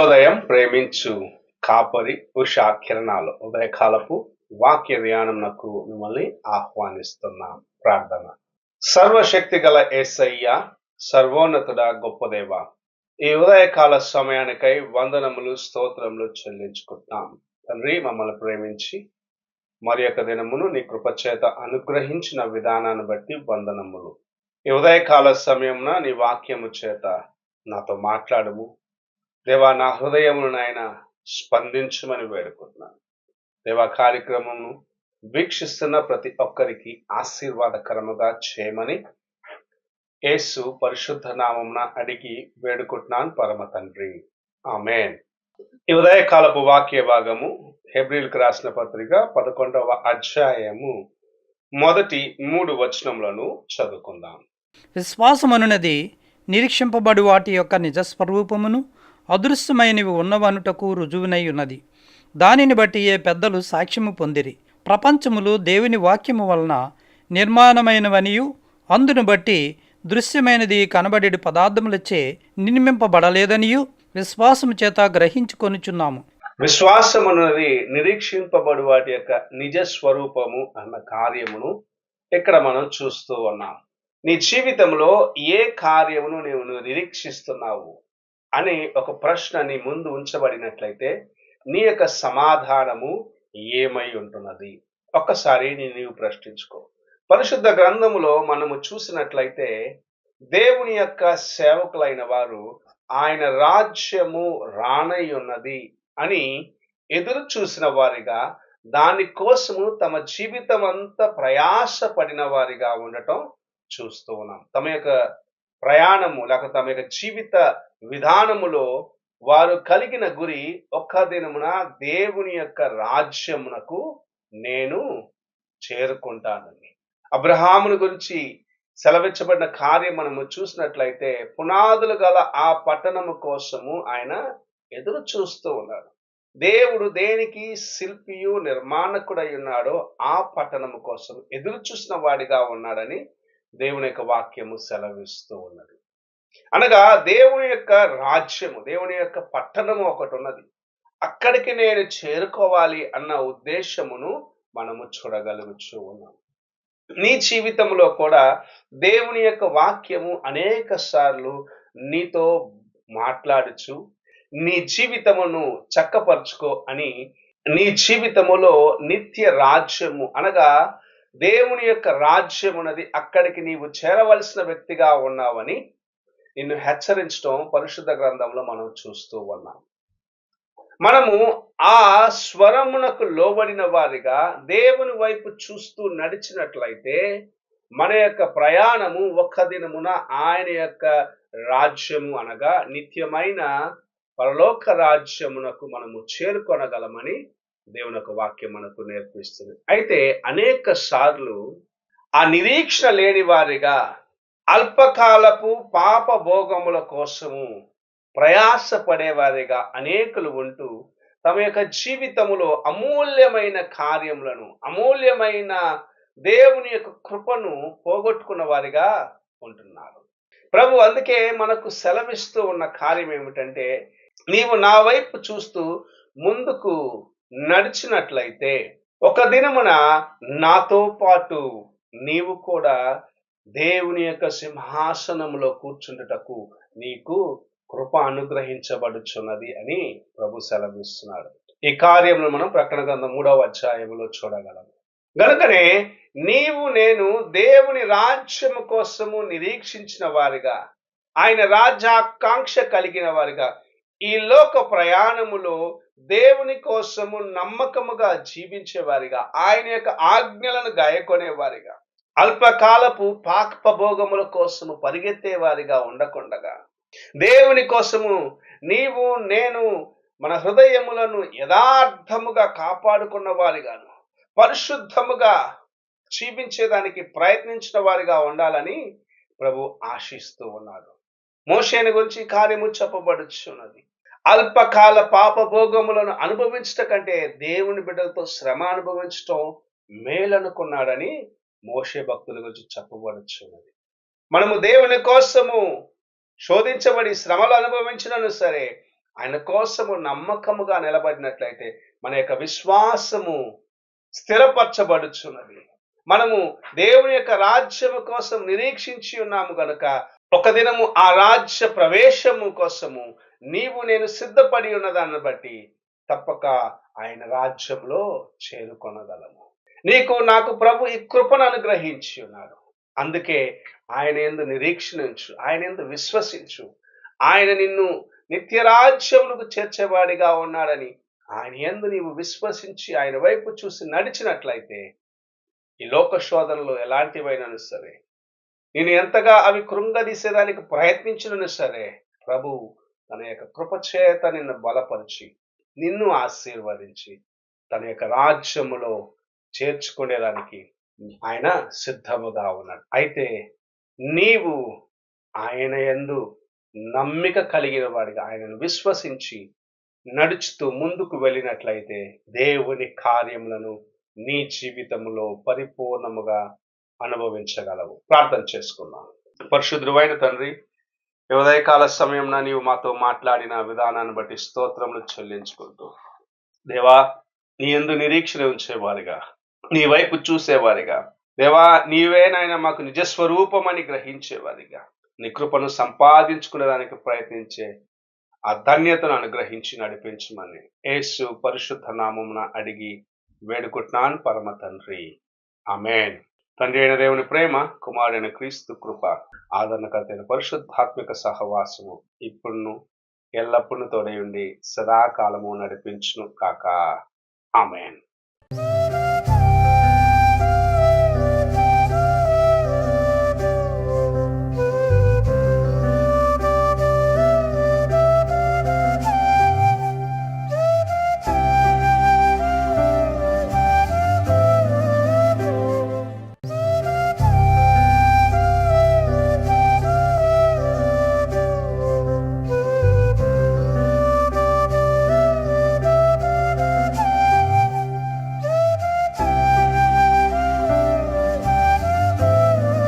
ఉషోదయం ప్రేమించు కాపరి ఉషా కిరణాలు ఉదయకాలపు వాక్య ధ్యానంకు మిమ్మల్ని ఆహ్వానిస్తున్నాం. ప్రార్థన. సర్వశక్తి గల యేసయ్య, సర్వోన్నతుడ, గొప్ప దేవ, ఈ ఉదయకాల సమయానికై వందనములు స్తోత్రములు చెల్లించుకుంటాం. తండ్రి, మమ్మల్ని ప్రేమించి మరి యొక్క దినమును నీ కృపచేత అనుగ్రహించిన విధానాన్ని బట్టి వందనములు. ఈ ఉదయకాల సమయమున నీ వాక్యము చేత నాతో మాట్లాడము దేవా. నా హృదయమును నాయన స్పందించమని వేడుకుంటున్నాను. దేవా, కార్యక్రమమును వీక్షిస్తున్న ప్రతి ఒక్కరికి ఆశీర్వాదకరముగా చేయమని యేసు పరిశుద్ధ నామమున అడిగి వేడుకుంటున్నాను పరమ తండ్రి, ఆమేన్. ఈ ఉదయకాలపు వాక్య భాగము హెబ్రీయులకు రాసిన పత్రిక 11వ అధ్యాయము మొదటి 3 వచనములను చదువుకుందాం. విశ్వాసమనున్నది నిరీక్షింపబడు వాటి యొక్క నిజస్వరూపమును, అదృశ్యమైనవి ఉన్నవనుటకు రుజువునై ఉన్నది. దానిని బట్టి ఏ పెద్దలు సాక్ష్యము పొందిరి. ప్రపంచములు దేవుని వాక్యము వలన నిర్మాణమైనవనియు, అందును బట్టి దృశ్యమైనది కనబడేడు పదార్థములచే నిర్మింపబడలేదనియు విశ్వాసము చేత గ్రహించుకొనుచున్నాము. విశ్వాసమున్నది నిరీక్షింపబడు వాటి యొక్క నిజ స్వరూపము అన్న కార్యమును ఇక్కడ మనం చూస్తూ ఉన్నాం. నీ జీవితంలో ఏ కార్యమును నీవు నిరీక్షిస్తున్నావు అని ఒక ప్రశ్న నీ ముందు ఉంచబడినట్లయితే నీ యొక్క సమాధానము ఏమై ఉంటున్నది? ఒక్కసారి నీవు ప్రశ్నించుకో. పరిశుద్ధ గ్రంథములో మనము చూసినట్లయితే దేవుని యొక్క సేవకులైన వారు ఆయన రాజ్యము రానై ఉన్నది అని ఎదురు చూసిన వారిగా, దాని కోసము తమ జీవితం అంతా ప్రయాసపడిన వారిగా ఉండటం చూస్తూ ఉన్నాం. తమ యొక్క ప్రయాణము లేక తమ యొక్క జీవిత విధానములో వారు కలిగిన గురి, ఒక్క దినమున దేవుని యొక్క రాజ్యమునకు నేను చేరుకుంటానని. అబ్రహామును గురించి సెలవిచ్చబడిన కార్యం మనము చూసినట్లయితే పునాదులు గల ఆ పట్టణము కోసము ఆయన ఎదురు చూస్తూ ఉన్నాడు. దేవుడు దేనికి శిల్పియు నిర్మాణకుడై ఉన్నాడో ఆ పట్టణము కోసం ఎదురు చూసిన వాడిగా ఉన్నాడని దేవుని యొక్క వాక్యము సెలవిస్తూ ఉన్నది. అనగా దేవుని యొక్క రాజ్యము, దేవుని యొక్క పట్టణము ఒకటి ఉన్నది. అక్కడికి నేను చేరుకోవాలి అన్న ఉద్దేశమును మనము చూడగలుగుతూ ఉన్నాం. నీ జీవితంలో కూడా దేవుని యొక్క వాక్యము అనేక సార్లు నీతో మాట్లాడుచు నీ జీవితమును చక్కపరుచుకో అని, నీ జీవితములో నిత్య రాజ్యము అనగా దేవుని యొక్క రాజ్యమున్నది, అక్కడికి నీవు చేరవలసిన వ్యక్తిగా ఉన్నావని నిన్ను హెచ్చరించడం పరిశుద్ధ గ్రంథంలో మనం చూస్తూ ఉన్నాం. మనము ఆ స్వరమునకు లోబడిన వారిగా దేవుని వైపు చూస్తూ నడిచినట్లయితే మన యొక్క ప్రయాణము ఒక్క దినమున ఆయన యొక్క రాజ్యము అనగా నిత్యమైన పరలోక రాజ్యమునకు మనము చేరుకొనగలమని దేవుని యొక్క వాక్యం మనకు నేర్పిస్తుంది. అయితే అనేక సార్లు ఆ నిరీక్షణ లేని వారిగా అల్పకాలపు పాప భోగముల కోసము ప్రయాసపడేవారిగా అనేకులు ఉంటూ తమ యొక్క జీవితములో అమూల్యమైన కార్యములను, అమూల్యమైన దేవుని యొక్క కృపను పోగొట్టుకున్న వారిగా ఉంటున్నారు. ప్రభు అందుకే మనకు సెలవిస్తూ ఉన్న కార్యం ఏమిటంటే, నీవు నా వైపు చూస్తూ ముందుకు నడిచినట్లయితే ఒక దినమున నాతో పాటు నీవు కూడా దేవుని యొక్క సింహాసనములో కూర్చుండుటకు నీకు కృప అనుగ్రహించబడుచున్నది అని ప్రభు సెలవిస్తున్నాడు. ఈ కార్యమును మనం ప్రకటన గ్రంథం 3వ అధ్యాయములో చూడగలం. గనుకనే నీవు నేను దేవుని రాజ్యము కోసము నిరీక్షించిన వారిగా, ఆయన రాజ్యాకాంక్ష కలిగిన వారిగా, ఈ లోక ప్రయాణములో దేవుని కోసము నమ్మకముగా జీవించే వారిగా, ఆయన యొక్క ఆజ్ఞలను గాయకొనే వారిగా, అల్పకాలపు పాపభోగముల కోసము పరిగెత్తే వారిగా ఉండకుండగా, దేవుని కోసము నీవు నేను మన హృదయములను యథార్థముగా కాపాడుకున్న వారిగాను, పరిశుద్ధముగా జీవించేదానికి ప్రయత్నించిన వారిగా ఉండాలని ప్రభు ఆశిస్తూ ఉన్నాడు. మోషేని గురించి కార్యము చెప్పబడుచున్నది. అల్పకాల పాపభోగములను అనుభవించట కంటే దేవుని బిడ్డలతో శ్రమ అనుభవించటం మేలనుకున్నాడని మోషే భక్తుల గురించి చెప్పబడుచున్నది. మనము దేవుని కోసము శోధించబడి శ్రమలు అనుభవించినను సరే, ఆయన కోసము నమ్మకముగా నిలబడినట్లయితే మన యొక్క విశ్వాసము స్థిరపరచబడుచున్నది. మనము దేవుని యొక్క రాజ్యము కోసం నిరీక్షించి ఉన్నాము గనుక ఒక దినము ఆ రాజ్య ప్రవేశము కోసము నీవు నేను సిద్ధపడి ఉన్నదాన్ని బట్టి తప్పక ఆయన రాజ్యంలో చేరుకొనగలము. నీకు నాకు ప్రభు ఈ కృపను అనుగ్రహించి ఉన్నాడు. అందుకే ఆయన యందు నిరీక్షణ ఉంచు, ఆయన యందు విశ్వసించు. ఆయన నిన్ను నిత్య రాజ్యములకు చేర్చేవాడిగా ఉన్నాడని ఆయన యందు నీవు విశ్వసించి ఆయన వైపు చూసి నడిచినట్లయితే ఈ లోక శోధనలు ఎలాంటివైనా సరే, నేను ఎంతగా అవి కృంగదీసేదానికి ప్రయత్నించినను సరే, ప్రభు తన యొక్క కృపచేత నిన్ను బలపరిచి నిన్ను ఆశీర్వదించి తన యొక్క రాజ్యములో చేర్చుకునేదానికి ఆయన సిద్ధముగా ఉన్నాడు. అయితే నీవు ఆయన యందు నమ్మిక కలిగిన వాడిగా ఆయనను విశ్వసించి నడుచుతూ ముందుకు వెళ్ళినట్లయితే దేవుని కార్యములను నీ జీవితంలో పరిపూర్ణముగా అనుభవించగలవు. ప్రార్థన చేసుకుందాం. పరిశుద్ధుడైన తండ్రి, ఈ ఉదయకాల సమయంలో నీవు మాతో మాట్లాడిన విధానాన్ని బట్టి స్తోత్రములు చెల్లించుకుంటూ, దేవా నీ యందు నిరీక్షణ ఉంచేవారిగా, నీ వైపు చూసేవారిగా, దేవా నీవే నాయన మాకు నిజస్వరూపమని గ్రహించేవారిగా, నీ కృపను సంపాదించుకునేదానికి ప్రయత్నించే ఆ ధన్యతను అనుగ్రహించి నడిపించమని యేసు పరిశుద్ధ నామమున అడిగి వేడుకుంటున్నాను పరమ తండ్రి. ఆమేన్. తండ్రి అయిన దేవుని ప్రేమ, కుమారుడైన క్రీస్తు కృప, ఆదరణకర్తైన పరిశుద్ధాత్మిక సహవాసము ఇప్పుడును ఎల్లప్పుడూ తోడై ఉండి సదాకాలము నడిపించును కాక. ఆమేన్.